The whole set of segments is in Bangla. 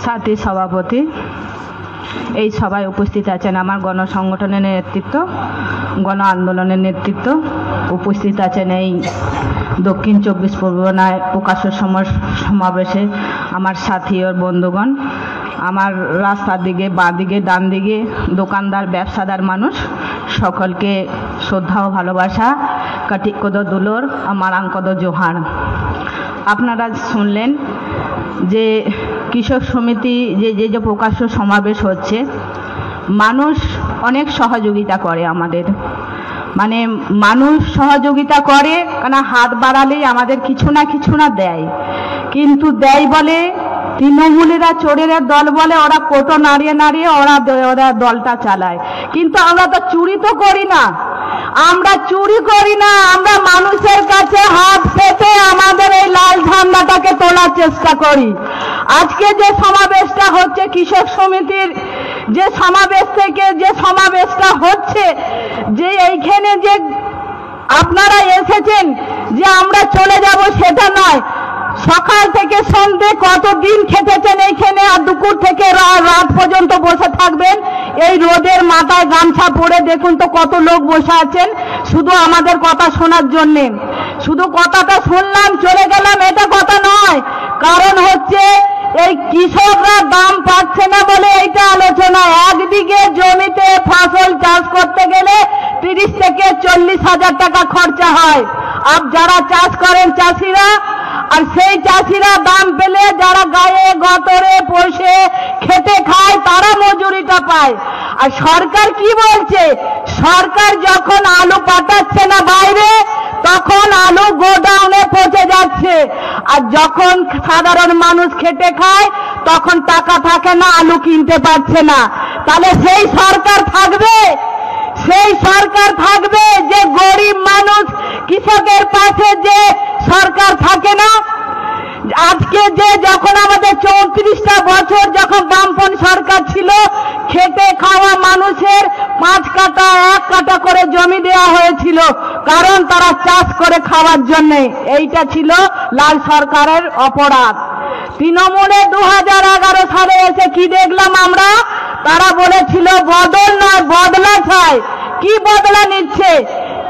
সাথী সভাপতি, এই সভায় উপস্থিত আছেন আমার গণসংগঠনের নেতৃত্ব, গণ আন্দোলনের নেতৃত্ব, উপস্থিত আছেন এই দক্ষিণ 24 পরগনায় প্রকাশ্য সমাবেশে আমার সাথী ও বন্ধুগণ, আমার রাস্তার দিকে, বাঁ দিকে, ডান দিকে দোকানদার, ব্যবসাদার মানুষ, সকলকে শ্রদ্ধা ও ভালোবাসা, কাটিক কদ দুলোর, আমার আঙ্কদ জোহার। আপনারা শুনলেন যে কৃষক সমিতি যে প্রকাশ্য সমাবেশ হচ্ছে, মানুষ অনেক সহযোগিতা করে আমাদের, মানে মানুষ সহযোগিতা করে, কারণ হাত বাড়ালেই আমাদের কিছু না দেয়, কিন্তু দেয় বলে তৃণমূলেরা, চোরেরা দল বলে, ওরা কোটো নাড়িয়ে ওরা দলটা চালায়। কিন্তু আমরা তো চুরি তো করি না, আমরা চুরি করি না, আমরা মানুষের কাছে হাত পেতে আমাদের এই লাল ঝান্ডাটাকে তোলার চেষ্টা করি। আজকে যে সমাবেশটা হচ্ছে কৃষক সমিতির, যে সমাবেশ থেকে যে সমাবেশটা হচ্ছে, যে এইখানে যে আপনারা এসেছেন যে আমরা চলে যাব সেটা নয়, সকাল থেকে সন্ধ্যে কতদিন খেটেছেন এইখানে, আর দুপুর থেকে রাত পর্যন্ত বসে থাকবেন এই রোদের মাথায় গামছা পরে। দেখুন তো কত লোক বসে আছেন শুধু আমাদের কথা শোনার জন্যে। শুধু কথাটা শুনলাম চলে গেলাম এটা কথা নয়, কারণ হচ্ছে এই কৃষকরা দাম পাচ্ছে না বলে এইটা আলোচনা। একদিকে জমিতে ফসল চাষ করতে গেলে 30 থেকে 40 হাজার টাকা খরচা হয়। আর যারা চাষ করেন চাষিরা, আর সেই চাষিরা দাম পেলে যারা গায়ে গতরে পোষে খেটে খায় তারা মজুরিটা পায়। আর সরকার কি বলছে, সরকার যখন আলু পাঠাচ্ছে না বাইরে, তখন আলু গোডাউনে পচে যাচ্ছে, আর যখন সাধারণ মানুষ খেটে খায় তখন টাকা থাকে না, আলু কিনতে পারছে না। তাহলে সেই সরকার থাকবে, সেই সরকার থাকবে যে গরিব মানুষ কৃষকের পাশে, যে সরকার থাকে না। আজকে যে যখন আমাদের 34টা বছর যখন বামপন্থী সরকার ছিল, খেটে খাওয়া মানুষের 5 কাঠা 1 কাঠা করে জমি দেওয়া হয়েছিল, কারণ তারা চাষ করে খাওয়ার জন্য। এইটা ছিল লাল সরকারের অপরাধ। তৃণমূলে 2011 সালে এসে কি দেখলাম আমরা, তারা বলেছিল বদল নয় বদলা চাই। কি বদলা নিচ্ছে?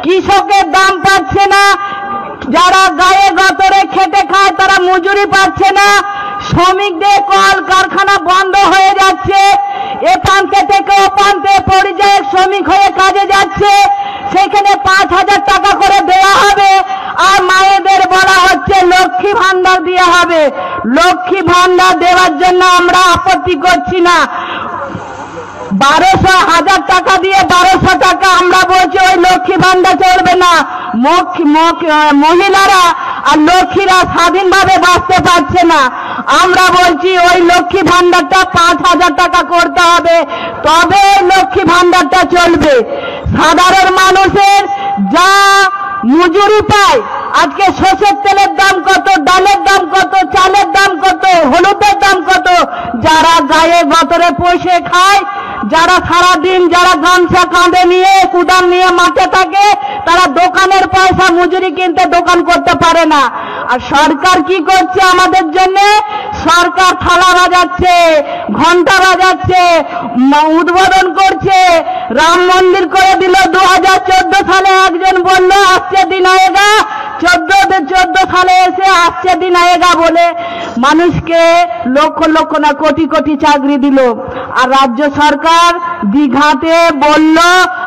কৃষকের দাম পাচ্ছে না, যারা গায়ে গতরে খেটে খায় তারা মজুরি পাচ্ছে না, শ্রমিকদের কল কারখানা বন্ধ হয়ে যাচ্ছে, এ প্রান্তে থেকে ও প্রান্তে পরিযায়ী শ্রমিক হয়ে কাজে যাচ্ছে, সেখানে 5,000 টাকা করে দেওয়া হবে। আর মায়েদের বলা হচ্ছে লক্ষ্মী ভান্ডার দেওয়া হবে। লক্ষ্মী ভান্ডার দেওয়ার জন্য আমরা আপত্তি করছি না, 12,000 টাকা দিয়ে 1200 টাকা আমরা বলছি ওই লক্ষ্মী ভান্ডার চলবে না। মহিলারা আর লক্ষ্মীরা স্বাধীনভাবে বাঁচতে পারছে না। আমরা বলছি ওই লক্ষ্মী ভান্ডারটা 5,000 টাকা করতে হবে, তবে ওই লক্ষ্মী ভান্ডারটা চলবে। সাধারণ মানুষের যা মজুরি পায়, আজকে সরষের তেলের দাম কত, ডালের দাম কত, চালের দাম কত, হলুদের দাম কত, যারা গায়ে গতরে পোষে খায়, যারা সারাদিন যারা গামছা কাঁধে নিয়ে কুদাল নিয়ে মাঠে থাকে, তারা দোকানের পয়সা মজুরি কিনতে দোকান করতে পারে না। আর সরকার কি করছে আমাদের জন্য? সরকার থালা বাজাচ্ছে, ঘন্টা বাজাচ্ছে, উদ্বোধন করছে, রাম মন্দির করে দিল 2014 সালে। একজন বলল আসছে দিন আয়েগা, 14 সালে এসে আসছে দিন আয়েগা বলে মানুষকে লক্ষ লক্ষ না কোটি কোটি চাকরি দিল। আর রাজ্য সরকার দীঘাতে বলল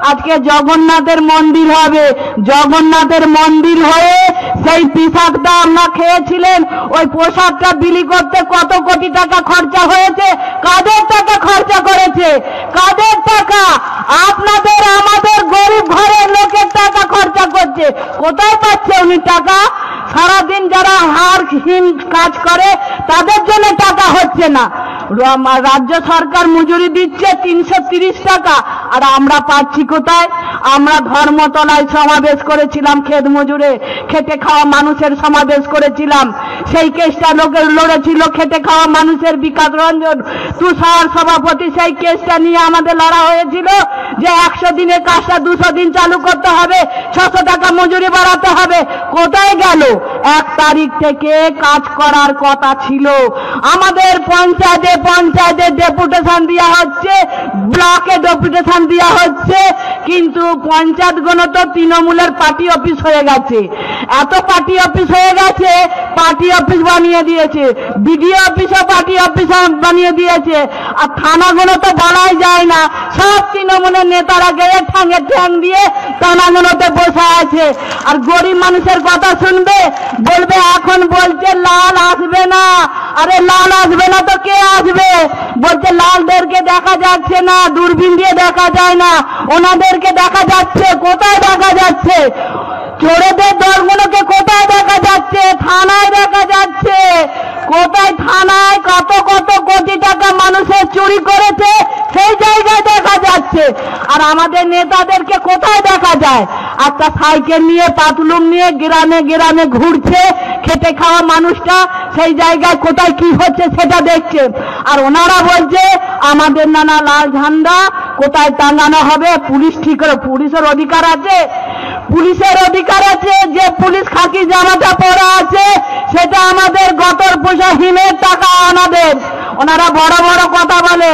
আজকে জগন্নাথের মন্দির হবে। জগন্নাথের মন্দির হয়ে সেই পোশাকটা আমরা খেয়েছিলেন, ওই পোশাকটা বিলি করতে কত কোটি টাকা খরচা হয়েছে? কাদের টাকা খরচা করেছে? কাদের টাকা? আপনাদের আমাদের গরিব ঘরের লোকের টাকা খরচা করছে। কোথায় পাচ্ছে উনি টাকা? সারাদিন যারা হাড়হীন কাজ করে তাদের জন্য টাকা হচ্ছে না। রাজ্য সরকার মজুরি দিচ্ছে 330 টাকা, আর আমরা পাচ্ছি কোথায়? আমরা ধর্মতলায় সমাবেশ করেছিলাম, ক্ষেত মজুরে খেটে খাওয়া মানুষের সমাবেশ করেছিলাম। সেই কেসটা লোকের লড়েছিল খেটে খাওয়া মানুষের বিকাশ রঞ্জন তুষার সভাপতি। সেই কেসটা নিয়ে আমাদের লড়া হয়েছিল যে 100 দিনের কাজটা 200 দিন চালু করতে হবে, 600 টাকা মজুরি বাড়াতে হবে। কোথায় গেল? 1 তারিখ থেকে দিয়ে কাজ করার কথা ছিল। আমাদের পঞ্চায়েতে ডেপুটেশন দেওয়া হচ্ছে, ব্লকে ডেপুটেশন দেওয়া হচ্ছে, কিন্তু পঞ্চায়েতগুলো তো তৃণমূলের পার্টি অফিস হয়ে গেছে। এত পার্টি অফিস হয়ে গেছে, পার্টি অফিস বানিয়ে দিয়েছে, বিডিও অফিসও পার্টি অফিস বানিয়ে দিয়েছে। আর থানাগুলো তো বলাই যায় না, সব তৃণমূলের নেতারা গিয়ে ঠ্যাঙে ঠ্যাং দিয়ে থানাগুলোতে বসে আছে। আর গরিব মানুষের কথা শুনবে, বলবে এখন বলছে লাল আসবে না। আরে লাল আসবে না তো কে আসবে? বলছে লালদেরকে দেখা যাচ্ছে না, দূরবীন দিয়ে দেখা যায় না, ওনাদেরকে দেখা যাচ্ছে। কোথায় দেখা যাচ্ছে? চোরেদের দলগুলোকে কোথায় দেখা যাচ্ছে? থানায় দেখা যাচ্ছে। কোথায়? থানায় কত কত কোটি টাকা মানুষের চুরি করেছে, সেই জায়গায় দেখা যাচ্ছে। আর আমাদের নেতাদেরকে কোথায় দেখা যায়? একটা সাইকেল নিয়ে, পাতলুম নিয়ে গ্রামে গ্রামে ঘুরছে, খেটে খাওয়া মানুষটা সেই জায়গায় কোথায় কি হচ্ছে সেটা দেখছে। আর ওনারা বলছে আমাদের নানা লাল ঝান্ডা কোথায় টাঙানো হবে। পুলিশ ঠিক করে, পুলিশের অধিকার আছে, পুলিশের অধিকার আছে। যে পুলিশ খাকি জামাটা পরা আছে সেটা আমাদের গতর পয়সা হিমের টাকা আমাদের। ওনারা বড় বড় কথা বলে,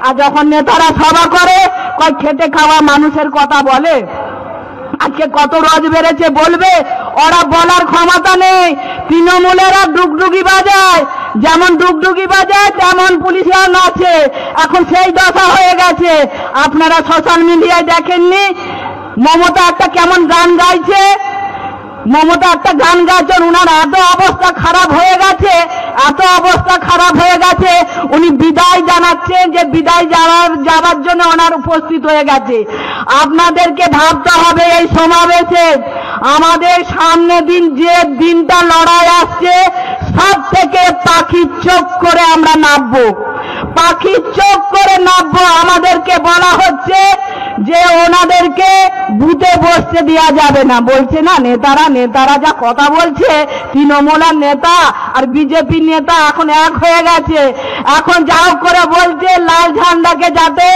আর যখন নেতারা সভা করে কয় খেটে খাওয়া মানুষের কথা বলে। আজকে কত রোজ বেড়েছে বলবে? ওরা বলার ক্ষমতা নেই। তৃণমূলেরা ডুগডুগি বাজায়, যেমন ডুগডুগি বাজায় তেমন পুলিশরা নাচে। এখন সেই দশা হয়ে গেছে। আপনারা সোশ্যাল মিডিয়ায় দেখেননি মমতা একটা কেমন গান গাইছে? মমতা একটা গান গাইছেন, উনার এত অবস্থা খারাপ হয়ে গেছে, এত অবস্থা খারাপ হয়ে গেছে, উনি বিদায় জানাচ্ছেন যে বিদায় যাওয়ার জন্য ওনার উপস্থিত হয়ে গেছে। আপনাদেরকে ভাবতে হবে এই সমাবেশে আমাদের সামনে দিন যে দিনটা লড়াই আসছে, সব থেকে পাখির চোখ করে আমরা নামবো, পাখির চোখ করে নামবো। আমাদেরকে বলা হচ্ছে যে ওনাদেরকে বুথে বসতে দেওয়া যাবে না। বলছে না নেতারা যা কথা বলছে, তৃণমূলের নেতা আর বিজেপি নেতা এখন এক হয়ে গেছে। এখন যাও করে বলছে লাল ঝান্ডাকে যাতে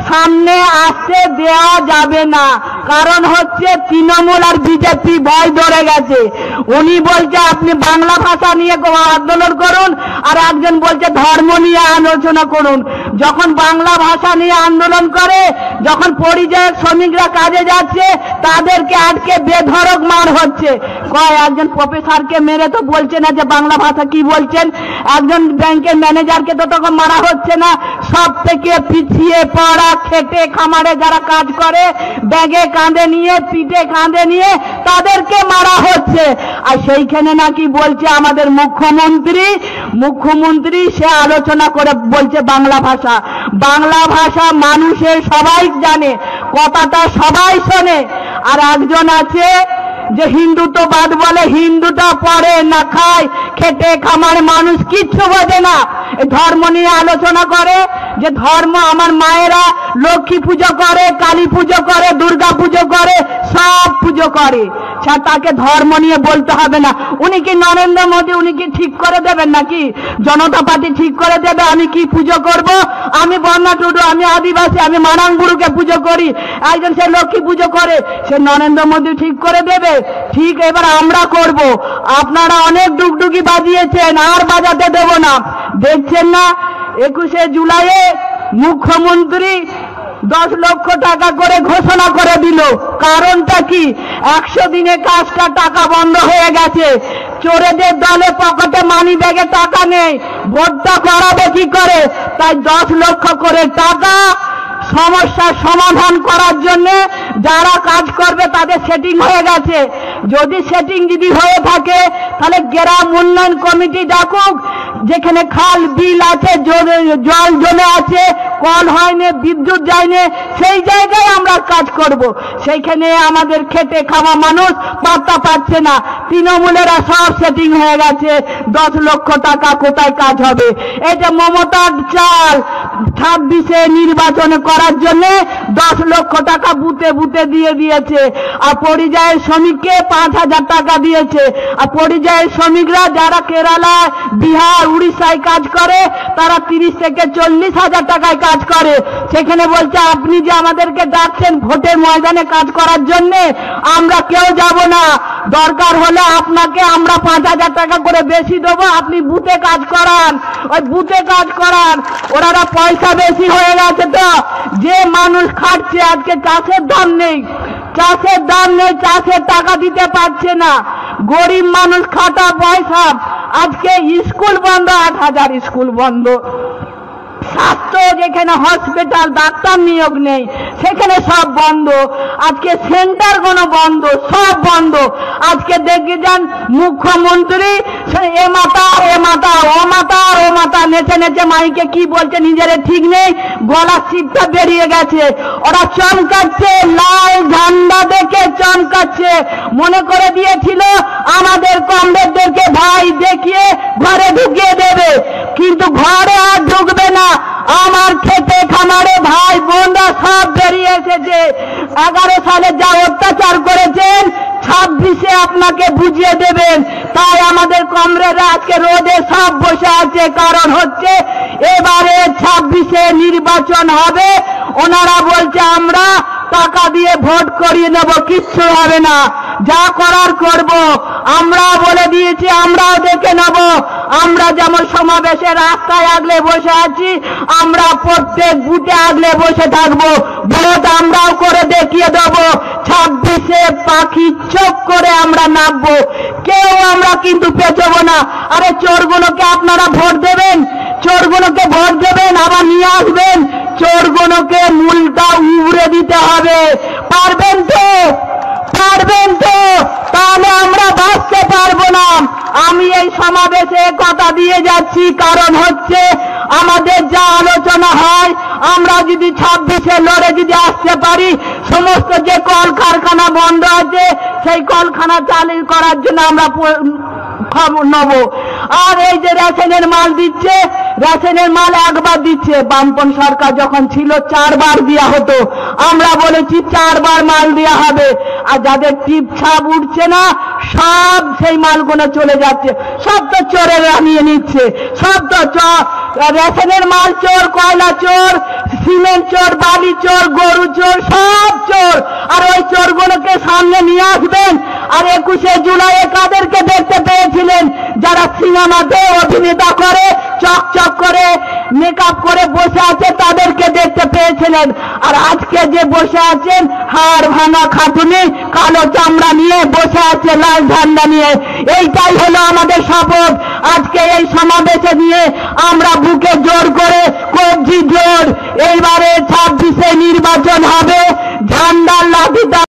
সামনে আসতে দেওয়া যাবে না। কারণ হচ্ছে তৃণমূল আর বিজেপি ভয় ধরে গেছে। উনি বলছে আপনি বাংলা ভাষা নিয়ে আন্দোলন করুন, আর একজন বলছে ধর্ম নিয়ে আলোচনা করুন। যখন বাংলা ভাষা নিয়ে আন্দোলন করে, যখন পরিযায়ী শ্রমিকরা কাজে যাচ্ছে তাদেরকে আটকে বেধড়ক মার হচ্ছে। কয় একজন প্রফেসরকে মেরে তো বলছে না যে বাংলা ভাষা কি বলছেন, একজন ব্যাংকের ম্যানেজারকে তো তখন মারা হচ্ছে না। সব থেকে পিছিয়ে পড়া খেটে খামারে যারা কাজ করে, ব্যাগে কাঁধে নিয়ে, পিঠে কাঁধে নিয়ে তাদেরকে মারা হচ্ছে। আর সেইখানে নাকি বলছে আমাদের মুখ্যমন্ত্রী সে আলোচনা করে বলছে বাংলা ভাষা। বাংলা ভাষা মানুষের সবাই জানে, কথাটা সবাই শোনে। আর একজন আছে যে হিন্দুত্ববাদ বলে, হিন্দুটা পড়ে না খায়, খেটে খামার মানুষ কিচ্ছু বোঝে না। ধর্ম নিয়ে আলোচনা করে যে ধর্ম, আমার মায়েরা লক্ষ্মী পুজো করে, কালী পুজো করে, দুর্গা পুজো করে, সব পুজো করে। তাকে ধর্ম নিয়ে বলতে হবে না। উনি কি নরেন্দ্র মোদী, উনি কি ঠিক করে দেবেন নাকি? জনতা পার্টি ঠিক করে দেবে আমি কি পুজো করব? আমি বন্যা টুডু, আমি আদিবাসী, আমি মানাংগুরুকে পুজো করি, একজন সে লক্ষ্মী পুজো করে, সে নরেন্দ্র মোদী ঠিক করে দেবে? ঠিক এবার আমরা করব। আপনারা অনেক ডুগডুগি বাজিয়েছেন, আর বাজাতে দেব না। দেখছেন না 21শে জুলাইয়ে মুখ্যমন্ত্রী 10 লক্ষ টাকা করে ঘোষণা করে দিল। কারণটা কি? 100 দিনে কাজটা টাকা বন্ধ হয়ে গেছে। চোরেদের দলে পকেটে মানি ব্যাগে টাকা নেই, ভোটটা করাবে কি করে? তাই 10 লক্ষ করে টাকা সমস্যার সমাধান করার জন্য যারা কাজ করবে তাদের সেটিং হয়ে গেছে। যদি সেটিং হয়ে থাকে তাহলে গ্রাম উন্নয়ন কমিটি ডাকুক, যেখানে খাল বিল আছে, জল জমে আছে, কল হয়নি, বিদ্যুৎ যায়নি, সেই জায়গায় আমরা কাজ করব। সেইখানে আমাদের খেটে খাওয়া মানুষ পাত্তা পাচ্ছে না। তৃণমূলেরা সব সেটিং হয়ে গেছে। 10 লক্ষ টাকা কোথায় কাজ হবে? এটা মমতার চাল। 26-এ নির্বাচন করার জন্য 10 লক্ষ টাকা বুথে বুথে দিয়ে দিয়েছে। আর পরিযায়ী শ্রমিককে 5,000 টাকা দিয়েছে। আর পরিযায়ী শ্রমিকরা যারা কেরালা, বিহার, উড়িষ্যায় কাজ করে তারা 30 থেকে 40 হাজার টাকায় কাজ করে। সেখানে বলছে আপনি যে আমাদেরকে ডাকছেন ভোটের ময়দানে কাজ করার জন্য, আমরা কেউ যাব না, দরকার হলে আপনাকে আমরা 5,000 টাকা করে বেশি দেবো, আপনি বুথে কাজ করান। ওই বুথে কাজ করান, ওনারা পয়সা বেশি হয়ে গেছে। তো যে মানুষ খাটছে, আজকে চাষের দাম নেই, চাষের টাকা দিতে পারছে না, গরিব মানুষ খাটা পয়সা, আজকে স্কুল বন্ধ, 8,000 স্কুল বন্ধ, স্বাস্থ্য যেখানে হসপিটাল ডাক্তার নিয়োগ নেই সেখানে সব বন্ধ, আজকে সেন্টার কোনো বন্ধ, সব বন্ধ। আজকে দেখে যান মুখ্যমন্ত্রী এ মাতা ও মাতা নেচে নেচে মাইকে কি বলছে নিজের ঠিক নেই, গলার চিপটা বেরিয়ে গেছে। ওরা চমকাচ্ছে, লাল ঝান্ডা দেখে চমকাচ্ছে, মনে করে দিয়েছিল আমাদের কমরেডদেরকে ভাই দেখিয়ে ঘরে ঢুকিয়ে দেবে, কিন্তু ঘরে আর ঢুকবে না। আমার খেতে খামারে ভাই বোনরা সব বেরিয়ে এসেছে। 11 সালে যা অত্যাচার করেছেন 26-এ আপনাকে বুঝিয়ে দেবেন। তাই আমাদের কমরেডরা আজকে রোদে সব বসে আছে, কারণ হচ্ছে এবারে 26-এ নির্বাচন হবে। ওনারা বলছে আমরা টাকা দিয়ে ভোট করিয়ে নেব, কিচ্ছু হবে না, যা করার করব। আমরা বলে দিয়েছি আমরাও দেখে নেব। আমরা যেমন সমাবেশে রাস্তায় আগলে বসে আছি, আমরা প্রত্যেক বুথে আগলে বসে থাকবো, ভোট আমরাও করে দেখিয়ে দেব। 26-এ পাখি চোখ করে আমরা নামবো, কেউ আমরা কিন্তু পেছবো না। আরে চোরগুলোকে আপনারা ভোট দেবেন, চোরগুলোকে ভোট দেবেন, আবার নিয়ে আসবেন, চোরগুলোকে মূলটা উড়ে দিতে হবে। পারবেন তো? তাহলে আমরা বাঁচতে পারবো না। আমি এই সমাবেশে কথা দিয়ে যাচ্ছি, কারণ হচ্ছে আমাদের যা আলোচনা হয়, আমরা যদি 26-এ লড়ে যদি আসতে পারি, সমস্ত যে কলকারখানা বন্ধ আছে সেই কলকারখানা চালু করার জন্য আমরা খবর নেব। আর এই যে রেশনের মাল দিচ্ছে, রেশনের মাল একবার দিচ্ছে, বামপন সরকার যখন ছিল 4 বার দেওয়া হতো। আমরা বলেছি 4 বার মাল দেওয়া হবে। আর যাদের টিপ ছাপ উঠছে না, সব সেই মালগুলো চলে যাচ্ছে, সব তো চোরেরা নিয়ে নিচ্ছে, সব তো রেশনের মাল চোর, কয়লা চোর, সিমেন্ট চোর, বালি চোর, গরু চোর, সব চোর। আর ওই চোরগুলোকে সামনে নিয়ে আসবেন। আর 21শে জুলাই কাদেরকে দেখতে পেয়েছিলেন? যারা সিনেমাতে অভিনেতা করে, চকচক করে মেকআপ করে বসে আছে, তাদেরকে দেখতে পেয়েছিলেন। আর আজকে যে বসে আছেন হাড় ভাঙা খাটুনি, কালো চামড়া নিয়ে বসে আছে, লাল ঝান্ডা নিয়ে। এইটাই হলো আমাদের শপথ। আজকে এই সমাবেশে নিয়ে আমরা বুকে জোর করে কবজি জোর, এইবারে 26-এ নির্বাচন হবে, ঝান্ডার লাঠিটা